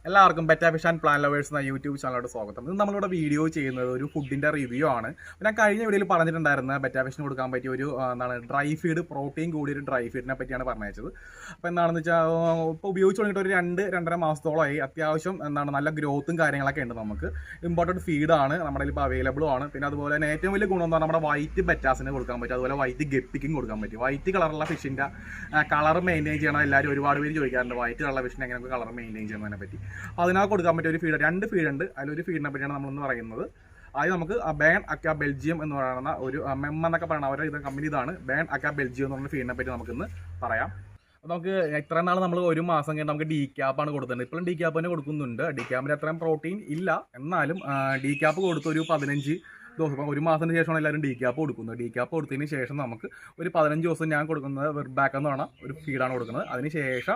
എല്ലാവർക്കും betta fish and plan lovers എന്ന YouTube ചാനലോട് സ്വാഗതം. ഇന്ന് നമ്മളിവിടെ വീഡിയോ ചെയ്യുന്നത് ഒരു ഫുഡിൻ്റെ റിവ്യൂ ആണ്. ഞാൻ കഴിഞ്ഞ വീഡിയോയിൽ പറഞ്ഞിട്ടുണ്ടായിരുന്ന ബെറ്റ ഫിഷിന് കൊടുക്കാൻ പറ്റിയ ഒരു ഡ്രൈ ഫീഡ്, പ്രോട്ടീൻ കൂടിയ ഒരു ഡ്രൈ ഫീഡിനെ പറ്റിയാണ് പറഞ്ഞത്. അപ്പോൾ എന്താണെന്ന് വെച്ചാൽ ഇപ്പോൾ ഉപയോഗിച്ച് തുടങ്ങിയിട്ട് ഒരു 2-2.5 മാസത്തോളമായി. അത്യാവശ്യം നല്ല ഗ്രോത്തും കാര്യങ്ങളൊക്കെ ഉണ്ട്. നമുക്ക് ഇമ്പോർട്ടൻറ്റ് ഫീഡാണ് നമ്മുടെ ഇപ്പോൾ അവൈലബിളും ആണ്. പിന്നെ അതുപോലെ തന്നെ ഏറ്റവും വലിയ ഗുണം എന്ന് പറഞ്ഞാൽ നമ്മുടെ വൈറ്റ് ബെറ്റാസിന് കൊടുക്കാൻ പറ്റും, അതുപോലെ വൈറ്റ് ഗപ്പിക്കും കൊടുക്കാൻ പറ്റും. വൈറ്റ് കളറുള്ള ഫിഷിൻ്റെ കളർ മെയിൻറ്റെയിൻ ചെയ്യണം. എല്ലാവരും ഒരുപാട് പേര് ചോദിക്കാറുണ്ട് വൈറ്റ് കളറുള്ള ഫിഷിനെ എങ്ങനെ കളർ മെയിൻറ്റെയിൻ ചെയ്യുന്നതിനെ പറ്റി. അതിനകത്ത് കൊടുക്കാൻ പറ്റിയ ഒരു ഫീഡ്, 2 ഫീഡുണ്ട്. അതിലൊരു ഫീഡിനെ പറ്റിയാണ് നമ്മളൊന്ന് പറയുന്നത്. ആദ്യം നമുക്ക് ബേൺ അക്ക ബെൽജിയം എന്ന് പറയുന്ന ഒരു മെം എന്നൊക്കെ പറയുന്ന അവരുടെ ഇത് കമ്പനി ഇതാണ്. ബേൺ അക്ക ബെൽജിയം എന്ന് പറഞ്ഞ ഫീഡിനെ പറ്റി നമുക്കിന്ന് പറയാം. നമുക്ക് ഇത്ര നാൾ നമ്മൾ ഒരു മാസം കഴിഞ്ഞ് നമുക്ക് ഡി ക്യാപ്പാണ് കൊടുത്തിട്ടുണ്ട്. ഇപ്പോഴും ഡി ക്യാപ്പ് തന്നെ കൊടുക്കുന്നുണ്ട്. ഡി ക്യാപ്പിന് അത്രയും പ്രോട്ടീൻ ഇല്ല, എന്നാലും ഡി ക്യാപ്പ് കൊടുത്ത് ഒരു 15 ദിവസം, ഇപ്പം ഒരു മാസത്തിന് ശേഷമാണ് എല്ലാവരും ഡി ക്യാപ്പ് കൊടുക്കുന്നത്. ഡി ക്യാപ്പ് കൊടുത്തതിന് ശേഷം നമുക്ക് ഒരു 15 ദിവസം ഞാൻ കൊടുക്കുന്നത് വെർബാക്ക് എന്ന് പറഞ്ഞ ഒരു ഫീഡാണ് കൊടുക്കുന്നത്. അതിന് ശേഷം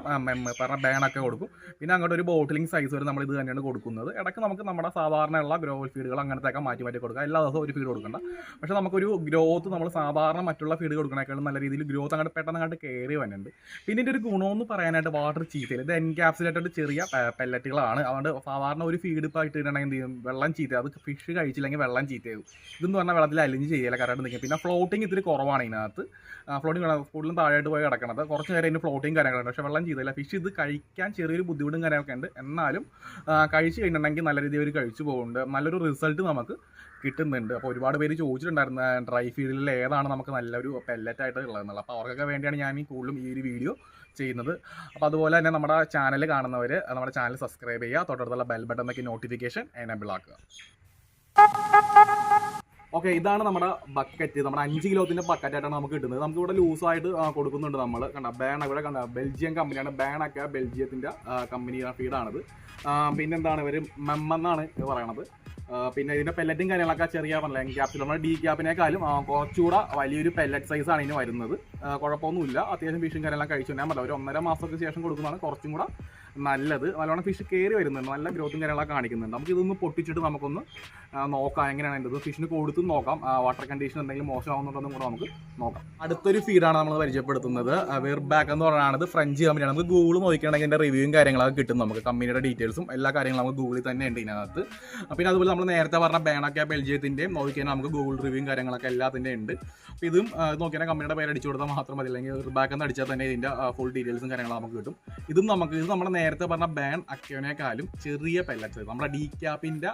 പറഞ്ഞ ബേണൊക്കെ കൊടുക്കും. പിന്നെ അങ്ങോട്ട് ഒരു ബോട്ടിലിംഗ് സൈസ് വരെ നമ്മൾ ഇത് തന്നെയാണ് കൊടുക്കുന്നത്. ഇടയ്ക്ക് നമുക്ക് നമ്മുടെ സാധാരണയുള്ള ഗ്രോവൽ ഫീഡുകൾ അങ്ങനത്തെയൊക്കെ മാറ്റി കൊടുക്കുക. എല്ലാ ദിവസവും ഒരു ഫീഡ് കൊടുക്കണ്ട. പക്ഷേ നമുക്കൊരു ഗ്രോത്ത് നമ്മൾ സാധാരണ മറ്റുള്ള ഫീഡ് കൊടുക്കണേക്കാളും നല്ല രീതിയിൽ ഗ്രോത്ത് അങ്ങോട്ട് പെട്ടെന്ന് കയറി വരുന്നുണ്ട്. പിന്നെ ഇതിൻ്റെ ഒരു ഗുണമെന്ന് പറയാനായിട്ട് വാട്ടർ ചീത്തയിൽ ഇത് എൻക്യാപ്സുലേറ്റഡ് ചെറിയ പെല്ലറ്റുകളാണ്. അതുകൊണ്ട് സാധാരണ ഒരു ഫീഡ് ഇപ്പോൾ ഇട്ടിട്ടുണ്ടെങ്കിൽ എന്ത് ചെയ്യും, വെള്ളം ചീത്ത, അത് ഫിഷ് കഴിച്ചില്ലെങ്കിൽ വെള്ളം ചീത്തയാകും. ഇതെന്ന് പറഞ്ഞാൽ വെള്ളത്തിൽ അലിഞ്ഞ് ചെയ്യില്ല, കറക്റ്റ് നിൽക്കും. പിന്നെ ഫ്ലോട്ടിങ് ഇത്തിരി കൂടുതലാണ് ഇതിനകത്ത്. ഫ്ലോട്ടിങ് കൂടുതലും താഴോട്ട് പോയി കിടക്കണത്. കുറച്ച് നേരം അതിന് ഫ്ലോട്ടിങ് കാര്യങ്ങളുണ്ട്. പക്ഷേ വെള്ളം ചെയ്തില്ല. ഫിഷ് ഇത് കഴിക്കാൻ ചെറിയൊരു ബുദ്ധിമുട്ടും കാര്യങ്ങളൊക്കെ ഉണ്ട്. എന്നാലും കഴിച്ച് കഴിഞ്ഞിട്ടുണ്ടെങ്കിൽ നല്ല രീതിയിൽ കഴിച്ചു പോകുന്നുണ്ട്. നല്ലൊരു റിസൾട്ട് നമുക്ക് കിട്ടുന്നുണ്ട്. അപ്പോൾ ഒരുപാട് പേര് ചോദിച്ചിട്ടുണ്ടായിരുന്നു ഡ്രൈ ഫീഡിൽ ഏതാണ് നമുക്ക് നല്ലൊരു പെല്ലറ്റായിട്ട് ഉള്ളതെന്നുള്ളത്. അപ്പോൾ അവർക്കൊക്കെ വേണ്ടിയാണ് ഞാൻ കൂടുതലും ഈ ഒരു വീഡിയോ ചെയ്യുന്നത്. അപ്പോൾ അതുപോലെ തന്നെ നമ്മുടെ ചാനൽ കാണുന്നവർ നമ്മുടെ ചാനൽ സബ്സ്ക്രൈബ് ചെയ്യുക, തൊട്ടടുത്തുള്ള ബെൽ ബട്ടൺ എന്നൊക്കെ നോട്ടിഫിക്കേഷൻ എനേബിൾ ആക്കുക. ഓക്കെ, ഇതാണ് നമ്മുടെ ബക്കറ്റ്. നമ്മുടെ 5 കിലോത്തിൻ്റെ ബക്കറ്റായിട്ടാണ് നമുക്ക് കിട്ടുന്നത്. നമുക്ക് ഇവിടെ ലൂസായിട്ട് കൊടുക്കുന്നുണ്ട്. നമ്മൾ കണ്ട ബേൺ, ഇവിടെ കണ്ട ബെൽജിയം കമ്പനിയാണ്. ബേണൊക്കെ ബെൽജിയത്തിൻ്റെ കമ്പനി ഫീഡാണിത്. പിന്നെന്താണ് ഇവർ മെമ്മെന്നാണ് പറയണത്. പിന്നെ ഇതിൻ്റെ പെല്ലറ്റും കാര്യങ്ങളൊക്കെ ചെറിയ ക്യാപ്സിൽ നമ്മുടെ ഡി ക്യാപ്പിനേക്കാളും കുറച്ചുകൂടെ വലിയൊരു പെല്ലറ്റ് സൈസാണ് ഇതിന് വരുന്നത്. കുഴപ്പമൊന്നുമില്ല. അത്യാവശ്യം ഫിഷും കാര്യങ്ങളൊക്കെ കഴിച്ചു ഞാൻ പറയാം. ഒരു 1.5 മാസത്തിന് ശേഷം കൊടുക്കുന്നതാണ് കുറച്ചും കൂടെ നല്ലത്. നല്ലോണം ഫിഷ് കയറി വരുന്നുണ്ട്, നല്ല ഗ്രോത്തും കാര്യങ്ങളൊക്കെ കാണിക്കുന്നുണ്ട്. നമുക്ക് ഇതൊന്ന് പൊട്ടിച്ചിട്ട് നമുക്കൊന്ന് നോക്കാം എങ്ങനെയാണ് ഇത് ഫിഷിന് കൊടുത്ത് നോക്കാം. വാട്ടർ കണ്ടീഷൻ എന്തെങ്കിലും മോശമാകുന്നുണ്ടെന്നും കൂടെ നമുക്ക് നോക്കാം. അടുത്തൊരു ഫീഡാണ് നമ്മൾ പരിചയപ്പെടുത്തുന്നത്. വെർബാക്ക് എന്ന് പറയുന്നത് ഫ്രഞ്ച് കമ്പനിയാണ്. നമുക്ക് ഗൂഗിൾ നോക്കുകയാണെങ്കിൽ ഇതിൻ്റെ റിവ്യൂവും കാര്യങ്ങളൊക്കെ കിട്ടും. നമുക്ക് കമ്പനിയുടെ ഡീറ്റെയിൽസും എല്ലാ കാര്യങ്ങളും നമുക്ക് ഗൂഗിളിൽ തന്നെ ഉണ്ട് ഇതിനകത്ത്. പിന്നെ അതുപോലെ നമ്മൾ നേരത്തെ പറഞ്ഞ ബേണൊക്കെ ബെൽജിയത്തിൻ്റെയും നോക്കിയാൽ നമുക്ക് ഗൂഗിൾ റിവ്യൂവും കാര്യങ്ങളൊക്കെ എല്ലാത്തിൻ്റെ ഉണ്ട്. അപ്പോൾ ഇതും നോക്കിയാൽ കമ്പനിയുടെ പേര് അടിച്ചു കൊടുത്താൽ മാത്രം മതി, അല്ലെങ്കിൽ വെർബാക്ക് എന്ന് അടിച്ചാൽ തന്നെ ഇതിൻ്റെ ഫുൾ ഡീറ്റെയിൽസും കാര്യങ്ങളും നമുക്ക് കിട്ടും. ഇത് നമ്മുടെ നേരത്തെ പറഞ്ഞ ബേൺ അക്കോനേക്കാളും ചെറിയ പെല്ലറ്റ്സ്, നമ്മുടെ ഡി ക്യാപ്പിൻ്റെ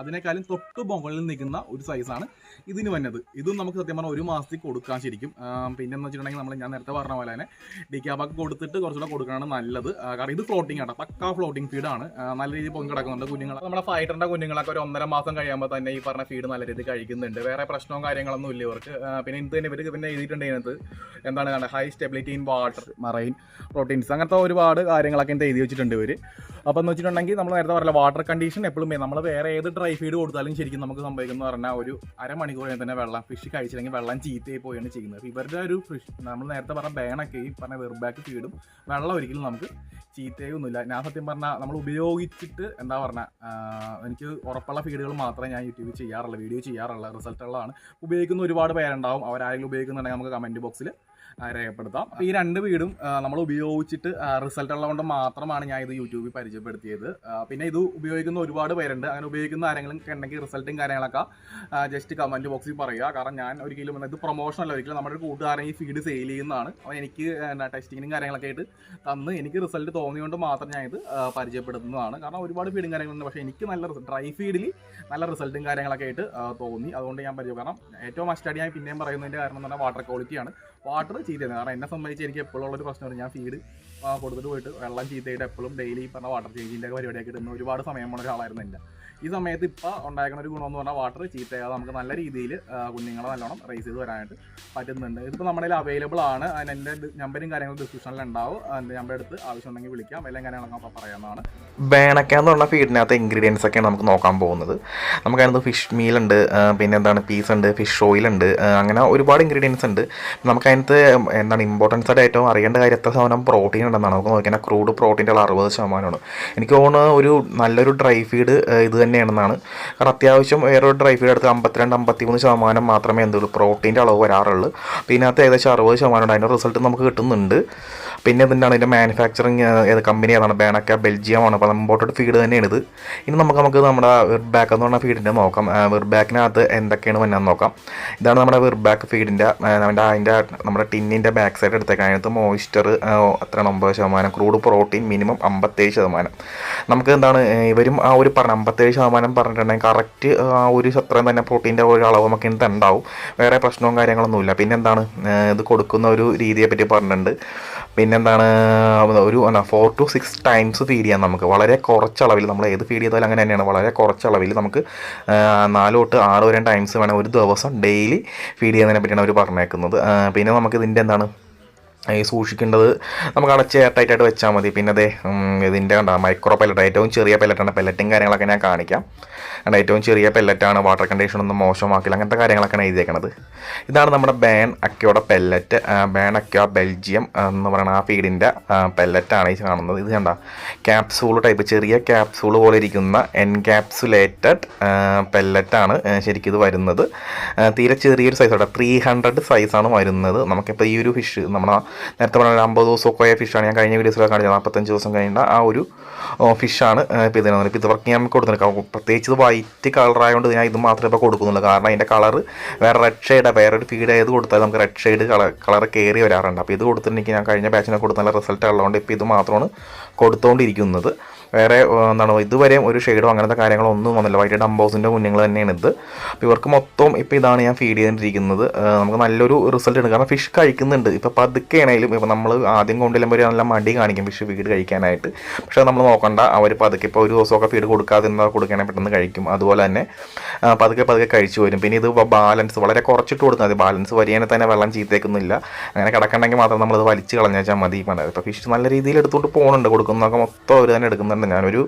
അതിനേക്കാളും തൊട്ട് മുകളിൽ നിൽക്കുന്ന ഒരു സൈസാണ് ഇതിന് വന്നത്. ഇതും നമുക്ക് സത്യം പറഞ്ഞാൽ ഒരു മാസത്തിൽ കൊടുക്കാൻ ശരിക്കും. പിന്നെ എന്ന് വെച്ചിട്ടുണ്ടെങ്കിൽ ഞാൻ നേരത്തെ പറഞ്ഞ പോലെ തന്നെ ഡി ക്യാപ്പൊക്കെ കൊടുത്തിട്ട് കുറച്ചുകൂടെ കൊടുക്കാനാണ് നല്ലത്. കാരണം ഇത് ഫ്ലോട്ടിംഗ് ആണ്, പക്കാ ഫ്ലോട്ടിംഗ് ഫീഡാണ്. നല്ല രീതിയിൽ പൊങ്ങി കിടക്കുന്നുണ്ട്. കുഞ്ഞുങ്ങൾ നമ്മുടെ ഫൈറ്ററിൻ്റെ കുഞ്ഞുങ്ങളൊക്കെ ഒരു 1.5 മാസം കഴിയുമ്പോൾ തന്നെ ഈ പറഞ്ഞ ഫീഡ് നല്ല രീതിയിൽ കഴിക്കുന്നുണ്ട്. വേറെ പ്രശ്നവും കാര്യങ്ങളൊന്നും ഇല്ല ഇവർക്ക്. പിന്നെ ഇത് തന്നെ ഇവർക്ക് പിന്നെ എഴുതിയിട്ടുണ്ട് ഇതിനകത്ത് എന്താണ് high stability in water, marine proteins, അങ്ങനത്തെ ഒരുപാട് കാര്യങ്ങളൊക്കെ എഴുതി വെച്ചിട്ടുണ്ട് ഇവർ. അപ്പോൾ എന്ന് വെച്ചിട്ടുണ്ടെങ്കിൽ നമ്മൾ നേരത്തെ പറഞ്ഞില്ല വാട്ടർ കണ്ടീഷൻ എപ്പോഴും നമ്മൾ വേറെ ഏത് ഡ്രൈ ഫീഡ് കൊടുത്താലും ശരിക്കും നമുക്ക് സംഭവിക്കുന്നത് പറഞ്ഞാൽ ഒരു അരമണിക്കൂർ തന്നെ വെള്ളം ഫിഷ് കഴിച്ചില്ലെങ്കിൽ വെള്ളം ചീത്തയായി പോയാണ് ചെയ്യുന്നത്. ഇവരുടെ ഒരു ഫിഷ് നമ്മൾ നേരത്തെ പറഞ്ഞ ബേണൊക്കെ ഈ പറഞ്ഞ വെർബാക്ക് ഫീഡും വെള്ളം ഒരിക്കലും നമുക്ക് ചീത്തയൊന്നുമില്ല. ഞാൻ സത്യം പറഞ്ഞാൽ നമ്മൾ ഉപയോഗിച്ചിട്ട് എന്താ പറഞ്ഞാൽ എനിക്ക് ഉറപ്പുള്ള ഫീഡുകൾ മാത്രമേ ഞാൻ യൂട്യൂബിൽ ചെയ്യാറുള്ളൂ, വീഡിയോ ചെയ്യാറുള്ള റിസൾട്ടുകളാണ്. ഉപയോഗിക്കുന്ന ഒരുപാട് പേരുണ്ടാവും. അവരാരെങ്കിലും ഉപയോഗിക്കുന്നുണ്ടെങ്കിൽ നമുക്ക് കമൻറ്റ് ബോക്സിൽ രേഖപ്പെടുത്താം. ഈ 2 വീടും നമ്മൾ ഉപയോഗിച്ചിട്ട് റിസൾട്ട് ഉള്ളതുകൊണ്ട് മാത്രമാണ് ഞാൻ ഇത് യൂട്യൂബിൽ പരിചയപ്പെടുത്തിയത്. പിന്നെ ഇത് ഉപയോഗിക്കുന്ന ഒരുപാട് പേരുണ്ട്. അങ്ങനെ ഉപയോഗിക്കുന്ന ആരെങ്കിലും ഉണ്ടെങ്കിൽ റിസൾട്ടും കാര്യങ്ങളൊക്കെ ജസ്റ്റ് കമൻറ്റ് ബോക്സിൽ പറയുക. കാരണം ഞാൻ ഒരിക്കലും ഇത് പ്രൊമോഷൻ അല്ല, ഒരിക്കലും നമ്മുടെ ഒരു കൂട്ടുകാരൻ ഈ ഫീഡ് സെയിൽ ചെയ്യുന്നതാണ്. അപ്പോൾ എനിക്ക് ടെസ്റ്റിങ്ങിനും കാര്യങ്ങളൊക്കെ ആയിട്ട് തന്ന് എനിക്ക് റിസൾട്ട് തോന്നിയുകൊണ്ട് മാത്രം ഞാൻ ഇത് പരിചയപ്പെടുത്തുന്നതാണ്. കാരണം ഒരുപാട് ഫീഡും കാര്യങ്ങളുണ്ട്, പക്ഷേ എനിക്ക് നല്ല ഡ്രൈ ഫീഡിൽ നല്ല റിസൾട്ടും കാര്യങ്ങളൊക്കെ ആയിട്ട് തോന്നി. അതുകൊണ്ട് ഞാൻ പരിചയം. കാരണം ഏറ്റവും മസ്റ്റായിട്ട് ഞാൻ പിന്നെയും പറയുന്നതിൻ്റെ കാരണം എന്ന് പറഞ്ഞാൽ വാട്ടർ ക്വാളിറ്റിയാണ്. വാട്ടർ ചീത്തയാണ്. കാരണം എന്നെ സംബന്ധിച്ച് എനിക്ക് എപ്പോഴും ഉള്ളൊരു പ്രശ്നമാണ്, ഞാൻ ഫീഡ് കൊടുത്തിട്ട് പോയിട്ട് വെള്ളം ചീത്തയിട്ട് എപ്പോഴും ഡെയിലി പറഞ്ഞ വാട്ടർ ചേഞ്ചിൻ്റെ പരിപാടിയൊക്കെ ഇടുന്ന ഒരുപാട് സമയം പോണ ഒരാളായിരുന്നില്ല. ഈ സമയത്ത് ഇപ്പോൾ ഉണ്ടാക്കുന്ന ഒരു ഗുണമെന്ന് പറഞ്ഞാൽ വാട്ടർ ചീത്തയാതെ നമുക്ക് നല്ല രീതിയിൽ കുഞ്ഞുങ്ങളെ നല്ലോണം റേസ് ചെയ്ത് വരാനായിട്ട് പറ്റുന്നുണ്ട്. ഇതിപ്പോൾ നമ്മുടെ കയ്യിൽ അവൈലബിൾ ആണ്. അതിന് എൻ്റെ നമ്പറും കാര്യങ്ങളും ഡിസ്ക്രിപ്ഷനിൽ ഉണ്ടാവും. എൻ്റെ നമ്പർ എടുത്ത് ആവശ്യമുണ്ടെങ്കിൽ വിളിക്കാം. എല്ലാം കാര്യങ്ങളൊക്കെ പറയാവുന്നതാണ്. ബേണക്ക എന്ന് പറഞ്ഞ ഫീഡിനകത്ത് ഇൻഗ്രീഡിയൻസ് ഒക്കെയാണ് നമുക്ക് നോക്കാൻ പോകുന്നത്. നമുക്കതിനകത്ത് ഫിഷ് മീൽ ഉണ്ട്, പിന്നെ എന്താണ് പീസ് ഉണ്ട്, ഫിഷ് ഓയിൽ ഉണ്ട്, അങ്ങനെ ഒരുപാട് ഇൻഗ്രീഡിയൻസ് ഉണ്ട്. നമുക്കതിനകത്ത് എന്താണ് ഇമ്പോർട്ടൻസ് ആയിട്ട് ഏറ്റവും അറിയേണ്ട കാര്യം എത്ര ശതമാനം പ്രോട്ടീൻ ഉണ്ടെന്നാണ്. നമുക്ക് നോക്കിയാൽ ക്രൂഡ് പ്രോട്ടീൻ്റെ 60% എനിക്ക് തോന്നുന്നു ഒരു നല്ലൊരു ഡ്രൈ ഫീഡ് ഇത് തന്നെയാണെന്നാണ്. കാരണം അത്യാവശ്യം വേറൊരു ഡ്രൈ ഫീഡ് എടുത്ത് 52-53% മാത്രമേ എന്തുള്ളൂ പ്രോട്ടീൻ്റെ അളവ് വരാറുള്ളൂ. അപ്പോൾ ഇതിനകത്ത് ഏകദേശം 60% അതിൻ്റെ റിസൾട്ട് നമുക്ക് കിട്ടുന്നുണ്ട്. പിന്നെ എന്താണ് ഇതിൻ്റെ മാനുഫാക്ചറിങ് ഏത് കമ്പനി ഏതാണ്, ബേണക്ക ബെൽജിയമാണ്. അപ്പോൾ ഇമ്പോർട്ടഡ് ഫീഡ് തന്നെയാണ് ഇത്. ഇനി നമുക്ക് നമ്മുടെ വിർബാക്ക് എന്ന് പറഞ്ഞ ഫീഡിൻ്റെ നോക്കാം. വിർബാക്കിനകത്ത് എന്തൊക്കെയാണ് വന്നാന്ന് നോക്കാം. ഇതാണ് നമ്മുടെ വിർബാക്ക് ഫീഡിൻ്റെ അതിൻ്റെ നമ്മുടെ ടിന്നിൻ്റെ ബാക്ക് സൈഡ് എടുത്തേക്കാം. അതിനകത്ത് മോയ്സ്ചർ എത്രയാണ് 9%, ക്രൂഡ് പ്രോട്ടീൻ മിനിമം 57%. നമുക്ക് എന്താണ് ഇവരും ആ ഒരു 57% പറഞ്ഞിട്ടുണ്ടെങ്കിൽ കറക്റ്റ് ആ ഒരു അത്രയും തന്നെ പ്രോട്ടീൻ്റെ ഒരു അളവ് നമുക്ക് ഇന്നത്തെ ഉണ്ടാവും. വേറെ പ്രശ്നവും കാര്യങ്ങളൊന്നുമില്ല. പിന്നെ എന്താണ് ഇത് കൊടുക്കുന്ന ഒരു രീതിയെ പറ്റി പറഞ്ഞിട്ടുണ്ട്. പിന്നെന്താണ് ഒരു 4 to 6 ടൈംസ് ഫീഡ് ചെയ്യാം നമുക്ക്. വളരെ കുറച്ച് അളവിൽ, നമ്മൾ ഏത് ഫീഡ് ചെയ്താലും അങ്ങനെ തന്നെയാണ്, വളരെ കുറച്ച് അളവിൽ നമുക്ക് 4 തൊട്ട് 6 വരെ ടൈംസ് വേണം ഒരു ദിവസം ഡെയിലി ഫീഡ് ചെയ്യുന്നതിനെ പറ്റിയാണ് അവർ പറഞ്ഞേക്കുന്നത്. പിന്നെ നമുക്ക് ഇതിൻ്റെ എന്താണ് ഈ സൂക്ഷിക്കേണ്ടത്, നമുക്ക് അടച്ച് എയർടൈറ്റായിട്ട് വെച്ചാൽ മതി. പിന്നെ അതേ ഇതിൻ്റെ കണ്ട മൈക്രോ പെല്ലറ്റ്, ഏറ്റവും ചെറിയ പെല്ലറ്റാണ്. പെല്ലറ്റും കാര്യങ്ങളൊക്കെ ഞാൻ കാണിക്കാം. ഏറ്റവും ചെറിയ പെല്ലറ്റാണ്, വാട്ടർ കണ്ടീഷൻ ഒന്നും മോശമാക്കില്ല, അങ്ങനത്തെ കാര്യങ്ങളൊക്കെയാണ് എഴുതിയേക്കുന്നത്. ഇതാണ് നമ്മുടെ ബേൺ അക്യോയുടെ പെല്ലറ്റ്. ബേൺ അക്യോ ബെൽജിയം എന്ന് പറയുന്ന ആ ഫീഡിൻ്റെ പെല്ലറ്റാണ് ഈ കാണുന്നത്. ഇത് കണ്ട ക്യാപ്സൂൾ ടൈപ്പ്, ചെറിയ ക്യാപ്സൂൾ പോലെ ഇരിക്കുന്ന എൻക്യാപ്സുലേറ്റഡ് പെല്ലറ്റാണ് ശരിക്കും ഇത് വരുന്നത്. തീരെ ചെറിയൊരു സൈസോടെ 300 സൈസാണ് വരുന്നത്. നമുക്കിപ്പോൾ ഈ ഒരു ഫിഷ് നമ്മുടെ നേരത്തെ പറഞ്ഞ 50 ദിവസമൊക്കെ ആയ ഫിഷാണ്, ഞാൻ കഴിഞ്ഞ വീഡിയോസിലൊക്കെ കാണിച്ചത് 45 ദിവസം കഴിഞ്ഞ ആ ഒരു ഫിഷാണ് ഇപ്പോൾ ഇതിനാണ്. ഇപ്പോൾ ഇത് വർക്ക് ഞാൻ കൊടുക്കുന്നുണ്ട്. പ്രത്യേകിച്ച് ഇത് വൈറ്റ് കളറായതുകൊണ്ട് ഞാൻ ഇത് മാത്രമേ ഇപ്പോൾ കൊടുക്കുന്നുള്ളൂ. കാരണം അതിൻ്റെ കളർ വേറെ റെഡ് ഷെയ്ഡാണ്. വേറൊരു ഫീഡ് ഏത് കൊടുത്താലും നമുക്ക് റെഡ് ഷെയ്ഡ് കളർ കയറി വരാറുണ്ട്. അപ്പോൾ ഇത് കൊടുത്തിട്ടുണ്ടെങ്കിൽ ഞാൻ കഴിഞ്ഞ ബാച്ചിനെ കൊടുത്ത നല്ല റിസൾട്ട് ഉള്ളതുകൊണ്ട് ഇപ്പോൾ ഇത് മാത്രമാണ് കൊടുത്തുകൊണ്ടിരിക്കുന്നത്. വേറെ എന്താണ് ഇതുവരെ ഒരു ഷെയ്ഡോ അങ്ങനത്തെ കാര്യങ്ങളൊന്നും വന്നില്ല. വൈറ്റ് ഡംബോസിൻ്റെ കുഞ്ഞുങ്ങൾ തന്നെയാണ് ഇത്. അപ്പോൾ ഇവർക്ക് മൊത്തം ഇപ്പോൾ ഇതാണ് ഞാൻ ഫീഡ് ചെയ്തുകൊണ്ടിരിക്കുന്നത്. നമുക്ക് നല്ലൊരു റിസൾട്ട് ഉണ്ട്. കാരണം ഫിഷ് കഴിക്കുന്നുണ്ട്. ഇപ്പോൾ പതുക്കെയാണെങ്കിലും ഇപ്പോൾ നമ്മൾ ആദ്യം കൊണ്ടുവരുമ്പോൾ ഒരു നല്ല മടി കാണിക്കും ഫിഷ് ഫീഡ് കഴിക്കാനായിട്ട്. പക്ഷേ നമ്മൾ നോക്കണ്ട, അവർ പതുക്കെ ഇപ്പോൾ ഒരു ദിവസമൊക്കെ ഫീഡ് കൊടുക്കാതെ കൊടുക്കുകയാണെങ്കിൽ പെട്ടെന്ന് കഴിക്കും. അതുപോലെ തന്നെ പതുക്കെ കഴിച്ചു വരും. പിന്നെ ഇത് ബാലൻസ് വളരെ കുറച്ചിട്ട് കൊടുത്താൽ മതി. ബാലൻസ് വരികയാണെങ്കിൽ തന്നെ വെള്ളം ചീത്തേക്കുന്നില്ല. അങ്ങനെ കിടക്കണമെങ്കിൽ മാത്രം നമ്മളത് വലിച്ച് കളഞ്ഞാൽ മതി. ഇപ്പോൾ ഫിഷ് നല്ല രീതിയിൽ എടുത്തുകൊണ്ട് പോകുന്നുണ്ട്. കൊടുക്കുന്നതൊക്കെ മൊത്തം അവർ തന്നെ എടുക്കുന്നുണ്ട്. ഞാനൊരു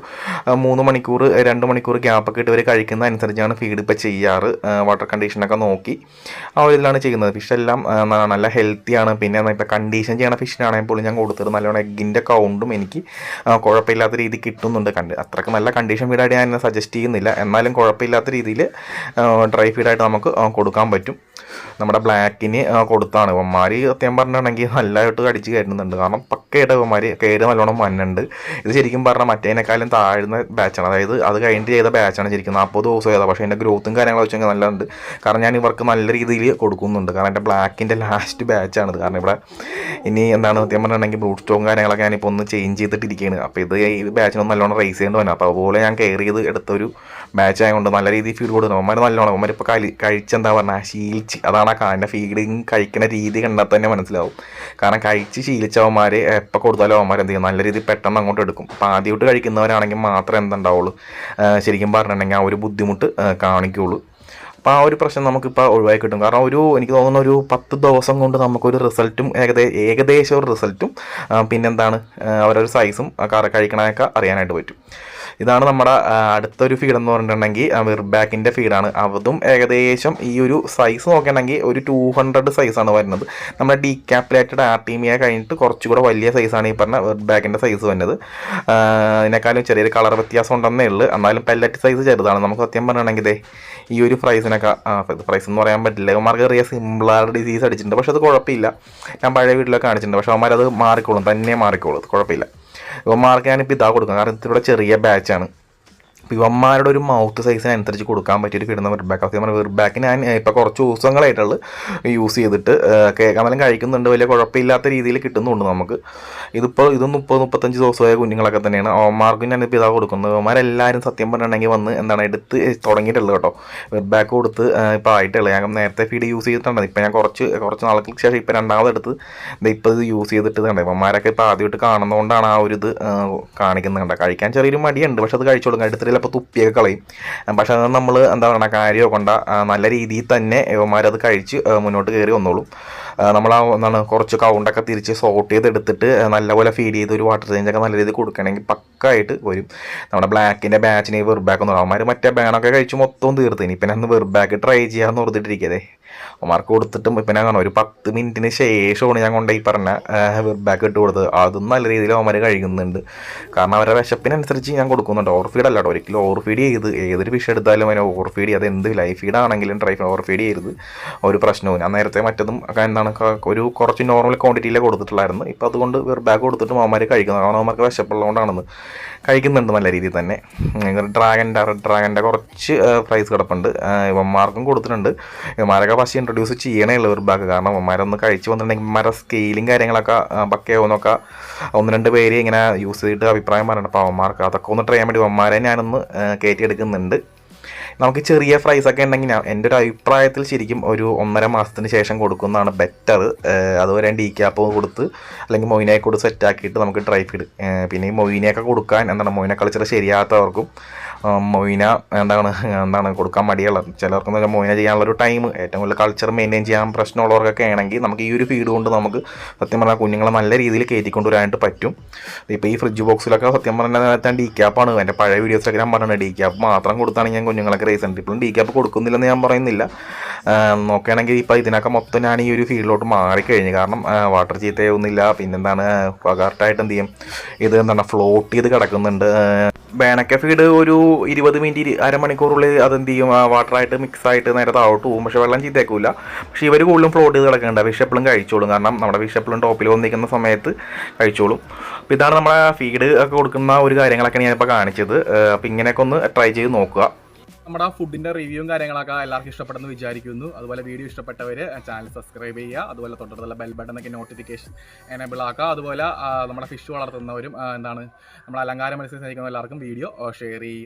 3 മണിക്കൂർ 2 മണിക്കൂർ ഗ്യാപ്പൊക്കെ ഇട്ട് ഇവർ കഴിക്കുന്ന അനുസരിച്ചാണ് ഫീഡ് ഇപ്പോൾ ചെയ്യാറ്. വാട്ടർ കണ്ടീഷനൊക്കെ നോക്കി ആ ഒരു ഇതിലാണ് ചെയ്യുന്നത്. ഫിഷെല്ലാം നല്ല ഹെൽത്തിയാണ്. പിന്നെ ഇപ്പോൾ കണ്ടീഷൻ ചെയ്യണ ഫിഷിനാണെങ്കിൽ പോലും ഞാൻ കൊടുത്തത് നല്ലോണം എഗ്ഗിൻ്റെ കൗണ്ടും എനിക്ക് കുഴപ്പമില്ലാത്ത രീതി കിട്ടുന്നുണ്ട്. അത്രയ്ക്ക് നല്ല കണ്ടീഷൻ ഫീഡായിട്ട് ഞാൻ സജസ്റ്റ് ചെയ്യുന്നില്ല. എന്നാലും കുഴപ്പമില്ലാത്ത രീതിയിൽ ഡ്രൈ ഫീഡായിട്ട് നമുക്ക് കൊടുക്കാൻ പറ്റും. നമ്മുടെ ബ്ലാക്കിന് കൊടുത്താണ്. ഇവന്മാർ സത്യം പറഞ്ഞിട്ടുണ്ടെങ്കിൽ നല്ലതായിട്ട് കടിച്ച് കയറ്റുന്നുണ്ട്. കാരണം പക്കയായിട്ട് ഇവന്മാർ കയറി നല്ലോണം മണ്ണുണ്ട്. ഇത് ശരിക്കും പറഞ്ഞാൽ മറ്റേതിനേക്കാളും താഴ്ന്ന ബാച്ചാണ്. അതായത് അത് കഴിഞ്ഞിട്ട് ചെയ്ത ബാച്ചാണ് ശരിക്കും. 40 ദിവസം ചെയ്തത്. പക്ഷേ എൻ്റെ ഗ്രോത്തും കാര്യങ്ങളും വെച്ചെങ്കിൽ നല്ലതുണ്ട്. കാരണം ഞാൻ ഇവർക്ക് നല്ല രീതിയിൽ കൊടുക്കുന്നുണ്ട്. കാരണം എൻ്റെ ബ്ലാക്കിൻ്റെ ലാസ്റ്റ് ബാച്ചാണിത്. കാരണം ഇവിടെ ഇനി എന്താണ് സത്യം പറഞ്ഞിട്ടുണ്ടെങ്കിൽ ബ്രൂട്ട് സ്റ്റോക്കും കാര്യങ്ങളൊക്കെ ഞാനിപ്പോൾ ഒന്ന് ചേഞ്ച് ചെയ്തിട്ടിരിക്കുകയാണ്. അപ്പോൾ ഇത് ഈ ബാച്ചിനൊന്നും നല്ലോണം റേസ് ചെയ്യേണ്ടി വന്നു. അപ്പോൾ അതുപോലെ ഞാൻ കെയർ ചെയ്ത് എടുത്തൊരു ബാച്ച് ആയതുകൊണ്ട് നല്ല രീതിയിൽ ഫീഡ് കൊടുക്കുന്നു. അവന്മാർ നല്ലോണം അവന്മാരിപ്പോൾ കഴിച്ചെന്താ പറഞ്ഞാൽ ശീലിച്ച്, അതാണ് ആ കാലിൻ്റെ ഫീഡിങ് കഴിക്കുന്ന രീതി കണ്ടാൽ തന്നെ മനസ്സിലാവും. കാരണം കഴിച്ച് ശീലിച്ചവന്മാർ എപ്പോൾ കൊടുത്താലും അവന്മാർ എന്ത് ചെയ്യും, നല്ല രീതിയിൽ പെട്ടെന്ന് അങ്ങോട്ട് എടുക്കും. അപ്പോൾ ആദ്യമായിട്ട് കഴിക്കുന്നവരാണെങ്കിൽ മാത്രമേ എന്തുണ്ടാവുള്ളൂ ശരിക്കും പറഞ്ഞിട്ടുണ്ടെങ്കിൽ ആ ഒരു ബുദ്ധിമുട്ട് കാണിക്കുകയുള്ളൂ. അപ്പോൾ ആ ഒരു പ്രശ്നം നമുക്കിപ്പോൾ ഒഴിവാക്കി കിട്ടും. കാരണം എനിക്ക് തോന്നുന്ന ഒരു 10 ദിവസം കൊണ്ട് നമുക്കൊരു റിസൾട്ടും ഏകദേശം ഒരു റിസൾട്ടും പിന്നെന്താണ് അവരൊരു സൈസും കഴിക്കണമൊക്കെ അറിയാനായിട്ട് പറ്റും. ഇതാണ് നമ്മുടെ അടുത്തൊരു ഫീഡ് എന്ന് പറഞ്ഞിട്ടുണ്ടെങ്കിൽ വിർബാക്കിൻ്റെ ഫീഡാണ്. അതും ഏകദേശം ഈ ഒരു സൈസ് നോക്കുകയാണെങ്കിൽ ഒരു 200 സൈസാണ് വരുന്നത്. നമ്മുടെ ഡീക്യാപ്ലേറ്റഡ് ആർട്ടീമിയ കഴിഞ്ഞിട്ട് കുറച്ചുകൂടെ വലിയ സൈസാണ് ഈ പറഞ്ഞ വിർബാക്കിൻ്റെ സൈസ് വരുന്നത്. അതിനേക്കാളും ചെറിയൊരു കളർ വ്യത്യാസം ഉണ്ടെന്നേ ഉള്ളൂ. എന്നാലും പെല്ലറ്റ് സൈസ് ചെറുതാണ്. നമുക്ക് സത്യം പറഞ്ഞിട്ടുണ്ടെങ്കിൽ ഈ ഒരു പ്രൈസിനൊക്കെ പ്രൈസ് എന്ന് പറയാൻ പറ്റില്ല. അവന്മാർക്ക് ചെറിയ സിംപ്ലാർ ഡിസീസ് അടിച്ചിട്ടുണ്ട്. പക്ഷെ അത് കുഴപ്പമില്ല. ഞാൻ പഴയ വീട്ടിലൊക്കെ കാണിച്ചിട്ടുണ്ട്. പക്ഷെ അവന്മാരത് മാറിക്കോളും, തന്നെ മാറിക്കോളും. അത് കുഴപ്പമില്ല. ഇവന്മാർക്ക് ഞാനിപ്പോൾ ഇതാ കൊടുക്കാം. കാരണം ഇതിലൂടെ ചെറിയ ബാച്ചാണ്. അപ്പോൾ ഇവന്മാരുടെ ഒരു മൗത്ത് സൈസിനനുസരിച്ച് കൊടുക്കാൻ പറ്റിയൊരു കിടുന്ന വിർബാക്ക്. അപ്പോൾ നമ്മുടെ വിർബാക്ക് ഞാൻ ഇപ്പോൾ കുറച്ച് ദിവസങ്ങളായിട്ടുള്ള യൂസ് ചെയ്തിട്ട് കേൾക്കാമെല്ലാം കഴിക്കുന്നുണ്ട്. വലിയ കുഴപ്പമില്ലാത്ത രീതിയിൽ കിട്ടുന്നുണ്ട് നമുക്ക്. ഇത് 30-35 ദിവസമായ കുഞ്ഞുങ്ങളൊക്കെ തന്നെയാണ്. അവന്മാർക്കും ഞാനിപ്പോൾ ഇതാ കൊടുക്കുന്നത്. അവന്മാരെല്ലാവരും സത്യം പറഞ്ഞിട്ടുണ്ടെങ്കിൽ വന്ന് എന്താണ് എടുത്ത് തുടങ്ങിയിട്ടുള്ളത് കേട്ടോ. വിർബാക്ക് കൊടുത്ത് ഇപ്പോൾ ആയിട്ടുള്ളത്. ഞാൻ നേരത്തെ ഫീഡ് യൂസ് ചെയ്തിട്ടുണ്ട്. ഇപ്പോൾ ഞാൻ കുറച്ച് നാൾക്ക് ശേഷം ഇപ്പോൾ രണ്ടാമതെടുത്ത് ഇപ്പോൾ ഇത് യൂസ് ചെയ്തിട്ട് കണ്ടേ. അവന്മാരൊക്കെ ഇപ്പോൾ ആദ്യമായിട്ട് കാണുന്നതുകൊണ്ടാണ് ആ ഒരു ഇത് കാണിക്കുന്നത്. കണ്ട കഴിക്കാൻ ചെറിയൊരു മടിയുണ്ട്. പക്ഷെ അത് കഴിച്ചു കൊടുക്കാം. എടുത്തിട്ട് ചിലപ്പോൾ തുപ്പിയൊക്കെ കളയും. പക്ഷെ അത് നമ്മൾ എന്താ പറയുക കാര്യമോ കൊണ്ട നല്ല രീതിയിൽ തന്നെ ഇവന്മാരത് കഴിച്ച് മുന്നോട്ട് കയറി വന്നോളും. നമ്മൾ എന്താണ് കുറച്ച് കൗണ്ടൊക്കെ തിരിച്ച് സോർട്ട് ചെയ്തെടുത്തിട്ട് നല്ലപോലെ ഫീഡ് ചെയ്ത് ഒരു വാട്ടർ ചേഞ്ചൊക്കെ നല്ല രീതിയിൽ കൊടുക്കുകയാണെങ്കിൽ പക്കായിട്ട് വരും. നമ്മുടെ ബ്ലാക്കിൻ്റെ ബാച്ചിന് വെർബാക്ക് എന്ന് പറയുമ്പോൾ അവന്മാർ മറ്റേ ബാനൊക്കെ കഴിച്ച് മൊത്തം തീർത്തിന്. ഇപ്പം ഞാൻ വെർബാക്ക് ട്രൈ ചെയ്യാമെന്ന് ഓർത്തിട്ടിരിക്കതേ. അവന്മാർക്ക് കൊടുത്തിട്ടും ഇപ്പം ഞാൻ കാണാം ഒരു 10 മിനിറ്റിന് ശേഷമാണ് ഞാൻ കൊണ്ടുപോയി പറഞ്ഞ ബാക്ക് ഇട്ട് കൊടുത്തത്. അതും നല്ല രീതിയിൽ അവന്മാർ കഴിക്കുന്നുണ്ട്. കാരണം അവരുടെ വിശപ്പിനനുസരിച്ച് ഞാൻ കൊടുക്കുന്നുണ്ട്. ഓവർ ഫീഡ് അല്ലാട്ടോ, ഒരിക്കലും ഓവർ ഫീഡ് ചെയ്ത് ഏതൊരു ഫിഷ് എടുത്താലും അതിനെ ഓവർ ഫീഡ് ചെയ്ത് എന്ത് ലൈഫ് ഫീഡ് ആണെങ്കിലും ഡ്രൈ ഓവർ ഫീഡ് ചെയ്യരുത്, ഒരു പ്രശ്നവും. ഞാൻ നേരത്തെ മറ്റതും എന്താണ് ഒരു കുറച്ച് നോർമൽ ക്വാണ്ടിറ്റിയിലേ കൊടുത്തിട്ടുള്ളായിരുന്നു. ഇപ്പോൾ അതുകൊണ്ട് ബാക്ക് കൊടുത്തിട്ടും അവന്മാർ കഴിക്കുന്നത്, കാരണം അവന്മാർക്ക് വിശപ്പുള്ളതുകൊണ്ടാണെന്ന് കഴിക്കുന്നുണ്ട് നല്ല രീതിയിൽ തന്നെ. ഡ്രാഗൻ്റെ കുറച്ച് പ്രൈസ് കിടപ്പുണ്ട്, ഇവന്മാർക്കും കൊടുത്തിട്ടുണ്ട്. ഇവന്മാരൊക്കെ പക്ഷേ ഇൻട്രൊഡ്യൂസ് ചെയ്യണേ ഉള്ളൂ ഒരു ബാഗ്, കാരണം ഇവന്മാരൊന്ന് കഴിച്ച് വന്നിട്ടുണ്ടെങ്കിൽ ഇവന്മാരുടെ സ്കെയിലും കാര്യങ്ങളൊക്കെ ബക്കയാവുന്നൊക്കെ 1-2 പേര് ഇങ്ങനെ യൂസ് ചെയ്തിട്ട് അഭിപ്രായം പറഞ്ഞിട്ട്, അപ്പോൾ അവന്മാർക്ക് അതൊക്കെ ഒന്ന് ട്രൈ ചെയ്യാൻ വേണ്ടി അവന്മാരെ ഞാനൊന്ന് കയറ്റിയെടുക്കുന്നുണ്ട്. നമുക്ക് ചെറിയ ഫ്രൈസൊക്കെ ഉണ്ടെങ്കിൽ എൻ്റെ ഒരു അഭിപ്രായത്തിൽ ശരിക്കും ഒരു 1.5 മാസത്തിന് ശേഷം കൊടുക്കുന്നതാണ് ബെറ്റർ. അതുവരെ ഡീ ക്യാപ്പ് കൊടുത്ത് അല്ലെങ്കിൽ മൊയിനെ കൊടുത്ത് സെറ്റാക്കിയിട്ട് നമുക്ക് ഡ്രൈ ഫീഡ്, പിന്നെ ഈ മൊയിനെയൊക്കെ കൊടുക്കാൻ മൊയിനെ കൾച്ചർ ശരിയാത്തവർക്കും മൊയിന എന്താണ് കൊടുക്കാൻ മടിയുള്ള ചിലർക്കെന്ന് വെച്ചാൽ മൊയിന ചെയ്യാനുള്ളൊരു ടൈം, ഏറ്റവും കൂടുതൽ കൾച്ചർ മെയിൻറ്റെയിൻ ചെയ്യാൻ പ്രശ്നമുള്ളവർക്കൊക്കെ ആണെങ്കിൽ നമുക്ക് ഈ ഒരു ഫീഡ് കൊണ്ട് നമുക്ക് സത്യം പറഞ്ഞാൽ കുഞ്ഞുങ്ങളെ നല്ല രീതിയിൽ കയറ്റിക്കൊണ്ടുവരാനായിട്ട് പറ്റും. ഇപ്പോൾ ഈ ഫ്രിഡ്ജ് ബോക്സിലൊക്കെ സത്യം പറഞ്ഞാൽ ഡീ ക്യാപ്പാണ്. എൻ്റെ പഴയ വീഡിയോസിലൊക്കെ ഞാൻ പറഞ്ഞത് ഡീ ക്യാപ്പ് മാത്രം കൊടുത്താണ് ഞാൻ കുഞ്ഞുങ്ങളൊക്കെ റേസ് ഉണ്ട്. ഇപ്പോഴും ഡീ ക്യാപ്പ് കൊടുക്കുന്നില്ലെന്ന് ഞാൻ പറയുന്നില്ല. നോക്കുകയാണെങ്കിൽ ഇപ്പോൾ ഇതിനൊക്കെ മൊത്തം ഞാൻ ഈ ഒരു ഫീൽഡിലോട്ട് മാറിക്കഴിഞ്ഞു. കാരണം വാട്ടർ ചീത്തയൊന്നുമില്ല, പിന്നെന്താണ് കറക്റ്റായിട്ട് എന്ത് ചെയ്യും, ഇത് ഫ്ലോട്ട് ചെയ്ത് കിടക്കുന്നുണ്ട്. ബേണക്ക ഫീഡ് ഒരു 20 മിനിറ്റ് അരമണിക്കൂറുള്ളിൽ അതെന്ത് ചെയ്യും, വാട്ടറായിട്ട് മിക്സായിട്ട് നേരെ താഴോട്ട് പോകും. പക്ഷേ വെള്ളം ചീത്തയാക്കില്ല. പക്ഷേ ഇവർ കൂടുതലും ഫ്ലോട്ട് ചെയ്ത് കിടക്കുന്നുണ്ട്. ഫിഷ് എപ്പോഴും കഴിച്ചോളും, കാരണം നമ്മുടെ ഫിഷ് എപ്പോഴും ടോപ്പിൽ വന്നിരിക്കുന്ന സമയത്ത് കഴിച്ചോളും. അപ്പോൾ ഇതാണ് നമ്മുടെ ഫീഡ് ഒക്കെ കൊടുക്കുന്ന ഒരു കാര്യങ്ങളൊക്കെ ഞാനിപ്പോൾ കാണിച്ചത്. അപ്പോൾ ഇങ്ങനെയൊക്കെ ഒന്ന് ട്രൈ ചെയ്ത് നോക്കുക. നമ്മുടെ ഫുഡിൻ്റെ റിവ്യൂവും കാര്യങ്ങളൊക്കെ എല്ലാവർക്കും ഇഷ്ടപ്പെടുന്നു വിചാരിക്കുന്നു. അതുപോലെ വീഡിയോ ഇഷ്ടപ്പെട്ടവർ ചാനൽ സബ്സ്ക്രൈബ് ചെയ്യുക, അതുപോലെ തൊട്ടടുത്തുള്ള ബെൽ ബട്ടണൊക്കെ നോട്ടിഫിക്കേഷൻ എനേബിൾ ആക്കുക. അതുപോലെ നമ്മുടെ ഫിഷ് വളർത്തുന്നവരും നമ്മുടെ അലങ്കാര മത്സ്യം സ്നേഹിക്കുന്ന എല്ലാവർക്കും വീഡിയോ ഷെയർ ചെയ്യുക.